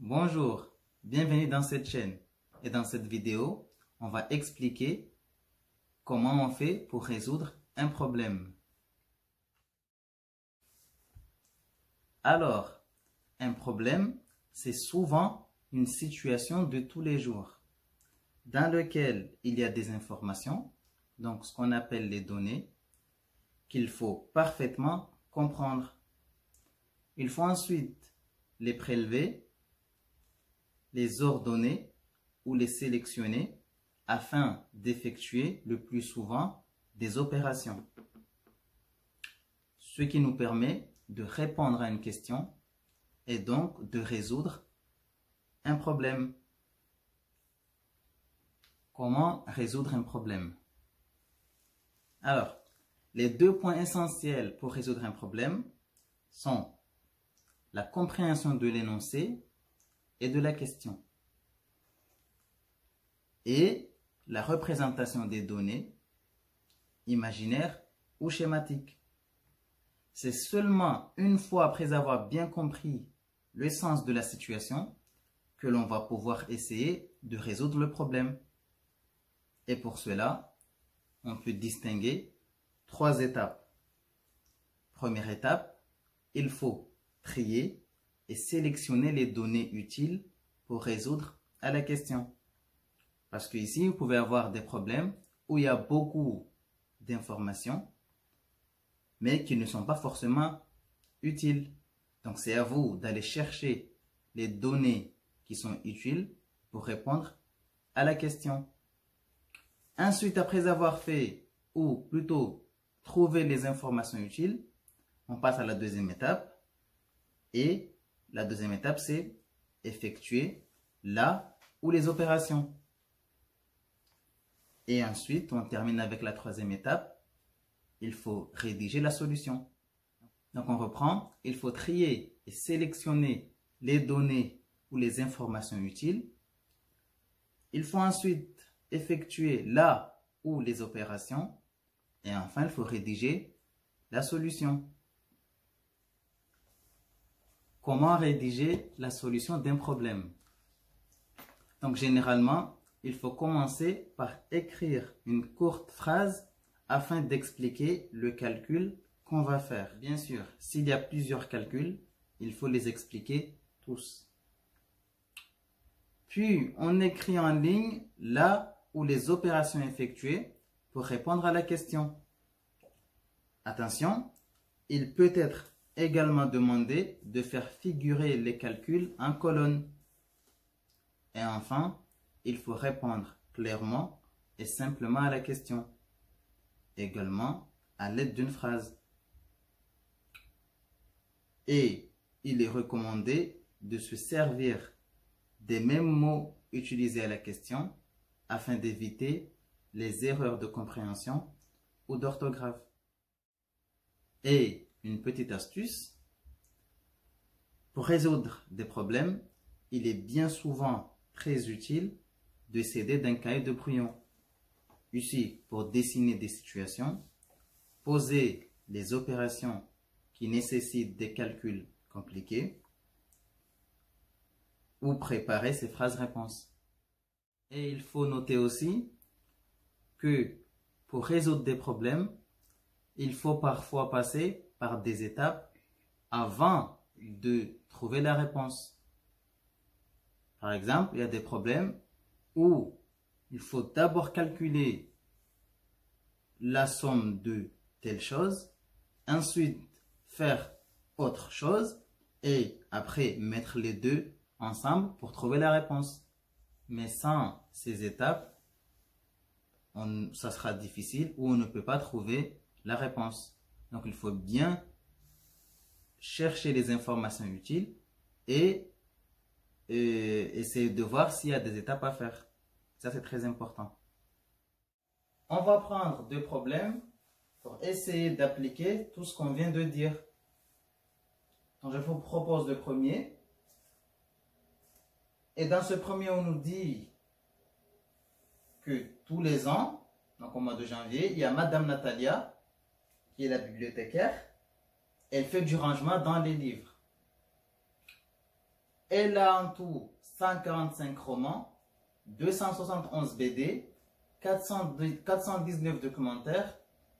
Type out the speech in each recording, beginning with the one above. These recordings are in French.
Bonjour, bienvenue dans cette chaîne et dans cette vidéo, on va expliquer comment on fait pour résoudre un problème. Alors, un problème, c'est souvent une situation de tous les jours dans laquelle il y a des informations, donc ce qu'on appelle les données, qu'il faut parfaitement comprendre. Il faut ensuite les prélever, les ordonner ou les sélectionner afin d'effectuer le plus souvent des opérations. Ce qui nous permet de répondre à une question et donc de résoudre un problème. Comment résoudre un problème? Alors, les deux points essentiels pour résoudre un problème sont la compréhension de l'énoncé et de la question et la représentation des données imaginaires ou schématiques. C'est seulement une fois après avoir bien compris le sens de la situation que l'on va pouvoir essayer de résoudre le problème. Et pour cela, on peut distinguer trois étapes. Première étape, il faut trier et sélectionner les données utiles pour résoudre à la question. Parce que ici, vous pouvez avoir des problèmes où il y a beaucoup d'informations, mais qui ne sont pas forcément utiles. Donc, c'est à vous d'aller chercher les données qui sont utiles pour répondre à la question. Ensuite, après avoir fait, ou plutôt trouvé les informations utiles, on passe à la deuxième étape. Et la deuxième étape, c'est effectuer la ou les opérations. Et ensuite, on termine avec la troisième étape. Il faut rédiger la solution. Donc, on reprend. Il faut trier et sélectionner les données ou les informations utiles. Il faut ensuite effectuer la ou les opérations. Et enfin, il faut rédiger la solution. Comment rédiger la solution d'un problème? Donc, généralement, il faut commencer par écrire une courte phrase afin d'expliquer le calcul qu'on va faire. Bien sûr, s'il y a plusieurs calculs, il faut les expliquer tous. Puis, on écrit en ligne là où les opérations effectuées pour répondre à la question. Attention, il peut être également demandé de faire figurer les calculs en colonne. Et enfin, il faut répondre clairement et simplement à la question, également à l'aide d'une phrase. Et il est recommandé de se servir des mêmes mots utilisés à la question afin d'éviter les erreurs de compréhension ou d'orthographe. Et une petite astuce, pour résoudre des problèmes, il est bien souvent très utile de s'aider d'un cahier de brouillon. Ici, pour dessiner des situations, poser les opérations qui nécessitent des calculs compliqués ou préparer ces phrases-réponses. Et il faut noter aussi que pour résoudre des problèmes, il faut parfois passer par des étapes avant de trouver la réponse. Par exemple, il y a des problèmes où il faut d'abord calculer la somme de telle chose, ensuite faire autre chose et après mettre les deux ensemble pour trouver la réponse. Mais sans ces étapes, ça sera difficile ou on ne peut pas trouver la réponse. Donc, il faut bien chercher les informations utiles et essayer de voir s'il y a des étapes à faire. Ça, c'est très important. On va prendre deux problèmes pour essayer d'appliquer tout ce qu'on vient de dire. Donc, je vous propose le premier. Et dans ce premier, on nous dit que tous les ans, donc au mois de janvier, il y a Madame Natalia, qui est la bibliothécaire. Elle fait du rangement dans les livres. Elle a en tout 145 romans, 271 BD, 419 documentaires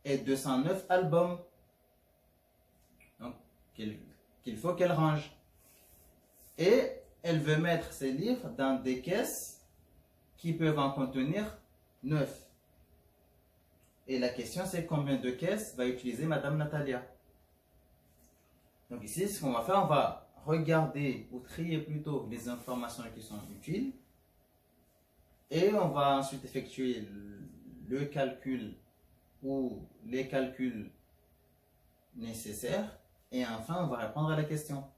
et 209 albums. Donc, qu'il faut qu'elle range. Et elle veut mettre ces livres dans des caisses qui peuvent en contenir 9. Et la question, c'est combien de caisses va utiliser Madame Natalia. Donc ici, ce qu'on va faire, on va regarder ou trier plutôt les informations qui sont utiles. Et on va ensuite effectuer le calcul ou les calculs nécessaires. Et enfin, on va répondre à la question.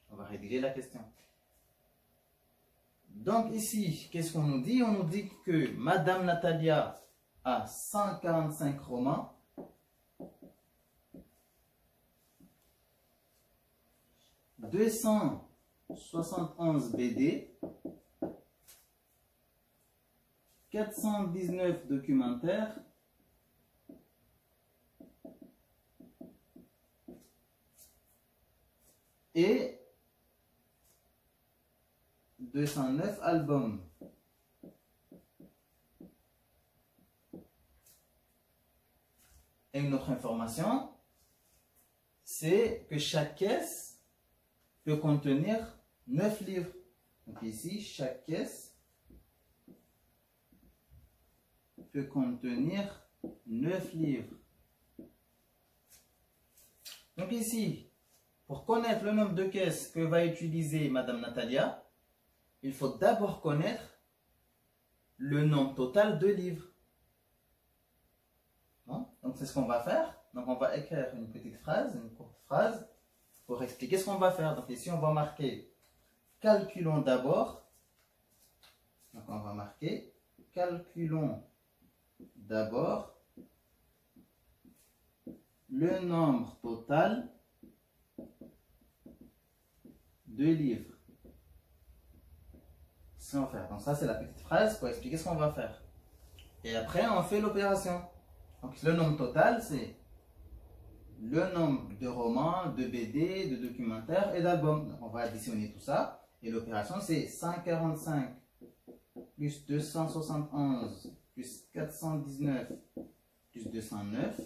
On va rédiger la question. Donc ici, qu'est-ce qu'on nous dit? On nous dit que Madame Natalia a 145 romans, 271 BD, 419 documentaires, et 209 albums. Et une autre information, c'est que chaque caisse peut contenir 9 livres. Donc ici, chaque caisse peut contenir 9 livres. Donc ici, pour connaître le nombre de caisses que va utiliser Madame Natalia, il faut d'abord connaître le nombre total de livres. Donc c'est ce qu'on va faire. Donc on va écrire une petite phrase, une courte phrase, pour expliquer ce qu'on va faire. Donc ici on va marquer « Calculons d'abord ». Donc on va marquer « Calculons d'abord le nombre total de livres ». C'est ce qu'on va faire. Donc ça c'est la petite phrase pour expliquer ce qu'on va faire. Et après on fait l'opération. Donc le nombre total, c'est le nombre de romans, de BD, de documentaires et d'albums. On va additionner tout ça. Et l'opération, c'est 145 plus 271 plus 419 plus 209.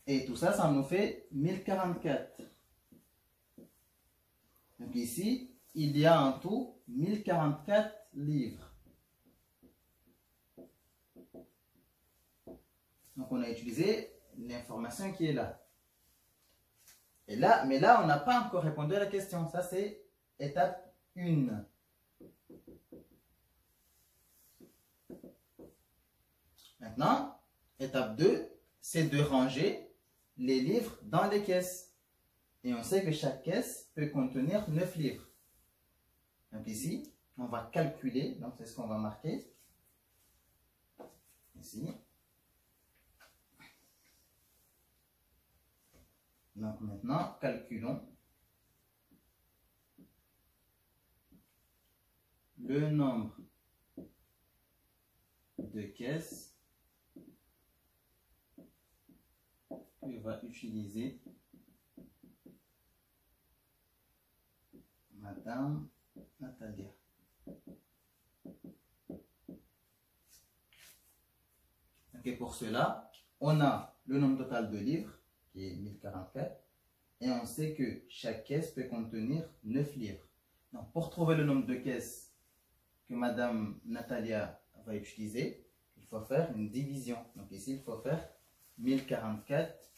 Et tout ça, ça nous fait 1044. Donc ici, il y a en tout 1044 livres. Donc on a utilisé l'information qui est là. Et là, mais là, on n'a pas encore répondu à la question. Ça, c'est étape 1. Maintenant, étape 2, c'est de ranger les livres dans les caisses. Et on sait que chaque caisse peut contenir 9 livres. Donc ici, on va calculer. Donc c'est ce qu'on va marquer. Ici. Donc maintenant, calculons le nombre de caisses que va utiliser Madame Natalia. Et pour cela, on a le nombre total de livres qui est 1044, et on sait que chaque caisse peut contenir 9 livres. Donc, pour trouver le nombre de caisses que Madame Natalia va utiliser, il faut faire une division. Donc ici, il faut faire 1044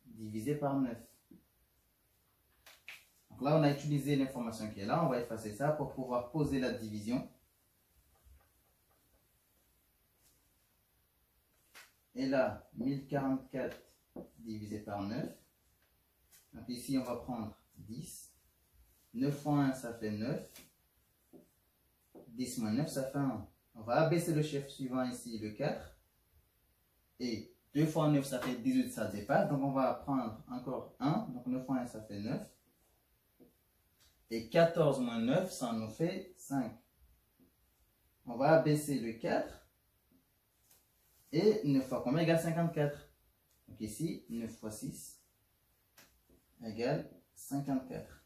divisé par 9. Donc là, on a utilisé l'information qui est là. On va effacer ça pour pouvoir poser la division. Et là, 1044 divisé par 9. Donc ici, on va prendre 10. 9 fois 1, ça fait 9. 10 moins 9, ça fait 1. On va abaisser le chiffre suivant ici, le 4. Et 2 fois 9, ça fait 18, ça dépasse. Donc on va prendre encore 1. Donc 9 fois 1, ça fait 9. Et 14 moins 9, ça nous fait 5. On va abaisser le 4. Et 9 fois combien égale 54? Donc ici, 9 fois 6 égale 54.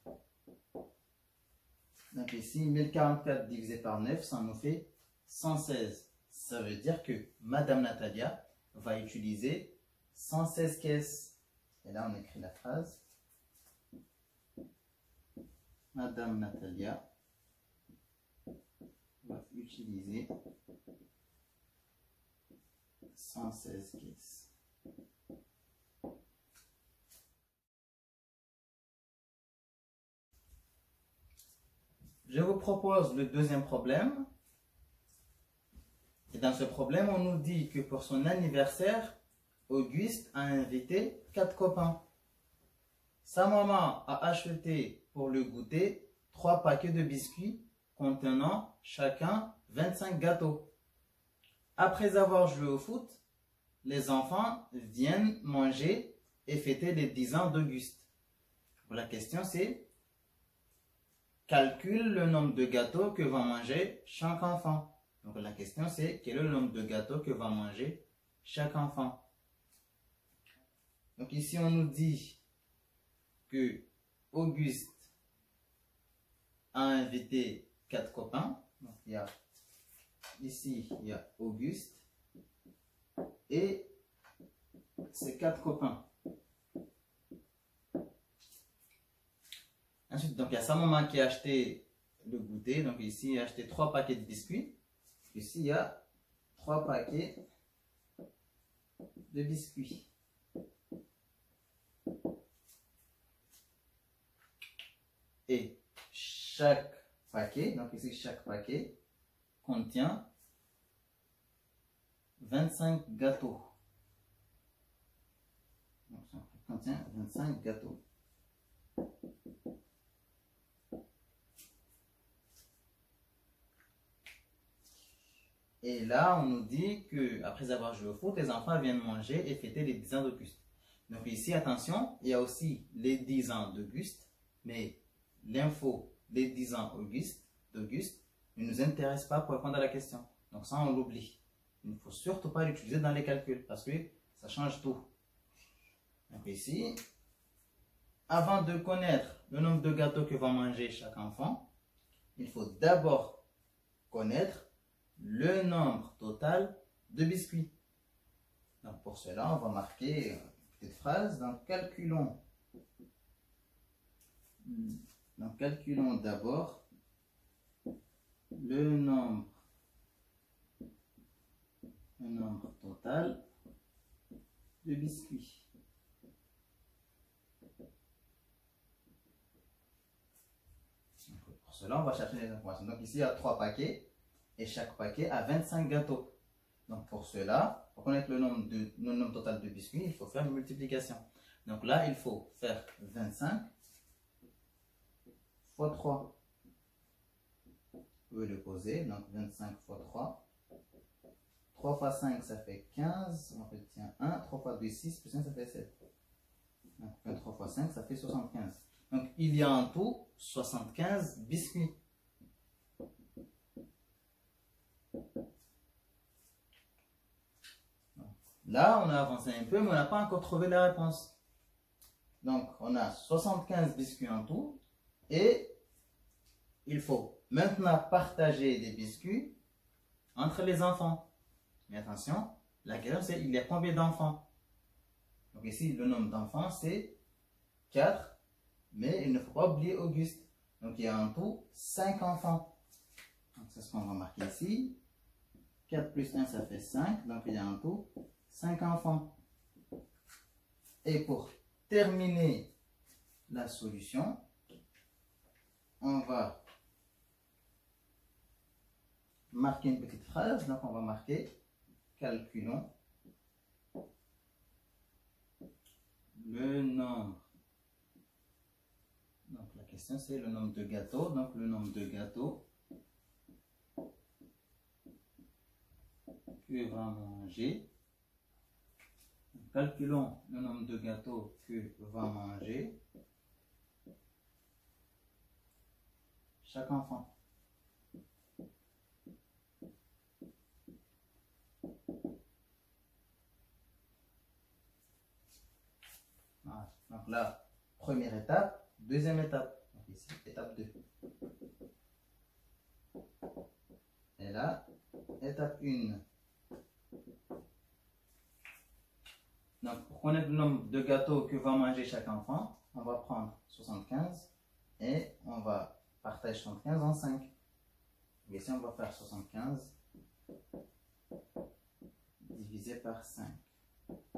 Donc ici, 1044 divisé par 9, ça nous fait 116. Ça veut dire que Madame Natalia va utiliser 116 caisses. Et là, on écrit la phrase. Madame Natalia va utiliser 116 caisses. Je vous propose le deuxième problème. Et dans ce problème, on nous dit que pour son anniversaire, Auguste a invité 4 copains. Sa maman a acheté pour le goûter 3 paquets de biscuits contenant chacun 25 gâteaux. Après avoir joué au foot, les enfants viennent manger et fêter les 10 ans d'Auguste. La question c'est, calcule le nombre de gâteaux que va manger chaque enfant. Donc la question c'est, quel est le nombre de gâteaux que va manger chaque enfant? Donc ici on nous dit que Auguste a invité 4 copains. Donc ici il y a Auguste et ses 4 copains. Ensuite, donc il y a sa maman qui a acheté le goûter. Donc ici il a acheté 3 paquets de biscuits. Ici il y a 3 paquets de biscuits. Et chaque paquet, donc ici chaque paquet, contient 25 gâteaux. Donc ça contient 25 gâteaux. Et là, on nous dit que après avoir joué au foot, les enfants viennent manger et fêter les 10 ans d'Auguste. Donc ici, attention, il y a aussi les 10 ans d'Auguste, mais l'info des 10 ans d'Auguste ne nous intéresse pas pour répondre à la question. Donc ça, on l'oublie. Il ne faut surtout pas l'utiliser dans les calculs parce que ça change tout. Donc ici, avant de connaître le nombre de gâteaux que va manger chaque enfant, il faut d'abord connaître le nombre total de biscuits. Donc pour cela, on va marquer une petite phrase. Donc calculons d'abord le nombre total de biscuits. Pour cela, on va chercher les informations. Donc ici, il y a 3 paquets et chaque paquet a 25 gâteaux. Donc pour cela, pour connaître le nombre total de biscuits, il faut faire une multiplication. Donc là, il faut faire 25 fois 3. Vous pouvez le poser, donc 25 fois 3. 3 fois 5, ça fait 15. On retient 1. 3 fois 2, 6. Plus 1, ça fait 7. Donc 23 fois 5, ça fait 75. Donc il y a en tout 75 biscuits. Là, on a avancé un peu, mais on n'a pas encore trouvé la réponse. Donc, on a 75 biscuits en tout. Et il faut maintenant partager les biscuits entre les enfants. Mais attention, la question c'est, il y a combien d'enfants? Donc ici, le nombre d'enfants, c'est 4. Mais il ne faut pas oublier Auguste. Donc, il y a en tout 5 enfants. Donc, c'est ce qu'on va marquer ici. 4 plus 1, ça fait 5. Donc, il y a en tout 5 enfants. Et pour terminer la solution, on va marquer une petite phrase. Donc, on va marquer calculons le nombre. Donc, la question c'est le nombre de gâteaux. Donc, le nombre de gâteaux que va manger. Calculons le nombre de gâteaux que va manger chaque enfant. Donc là, première étape, deuxième étape. Donc ici, étape 2. Et là, étape 1. Donc, pour connaître le nombre de gâteaux que va manger chaque enfant, on va prendre 75 et on va partager 75 en 5. Et ici, on va faire 75 divisé par 5.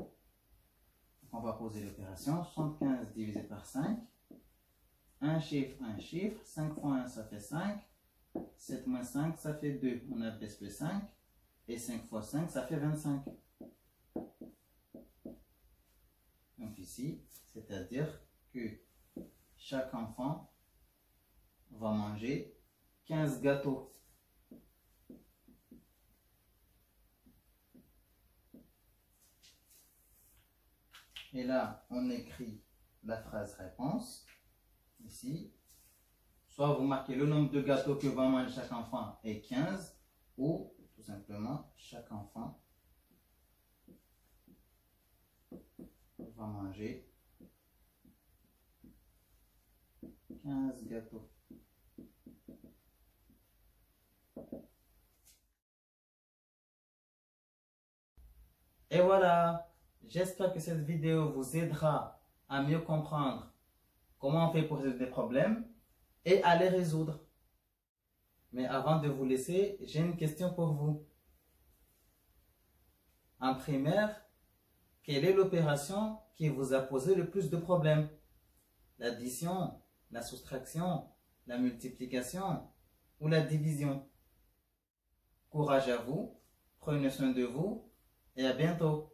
Donc, on va poser l'opération. 75 divisé par 5. Un chiffre, 5 fois 1, ça fait 5. 7 moins 5, ça fait 2. On abaisse le 5. Et 5 fois 5, ça fait 25. Donc ici, c'est-à-dire que chaque enfant va manger 15 gâteaux. Et là, on écrit la phrase réponse. Ici, soit vous marquez le nombre de gâteaux que va manger chaque enfant est 15, ou tout simplement, chaque enfant va manger 15 gâteaux. Et voilà, j'espère que cette vidéo vous aidera à mieux comprendre comment on fait pour résoudre des problèmes et à les résoudre. Mais avant de vous laisser, j'ai une question pour vous. En primaire, quelle est l'opération qui vous a posé le plus de problèmes? L'addition, la soustraction, la multiplication ou la division? Courage à vous, prenez soin de vous et à bientôt.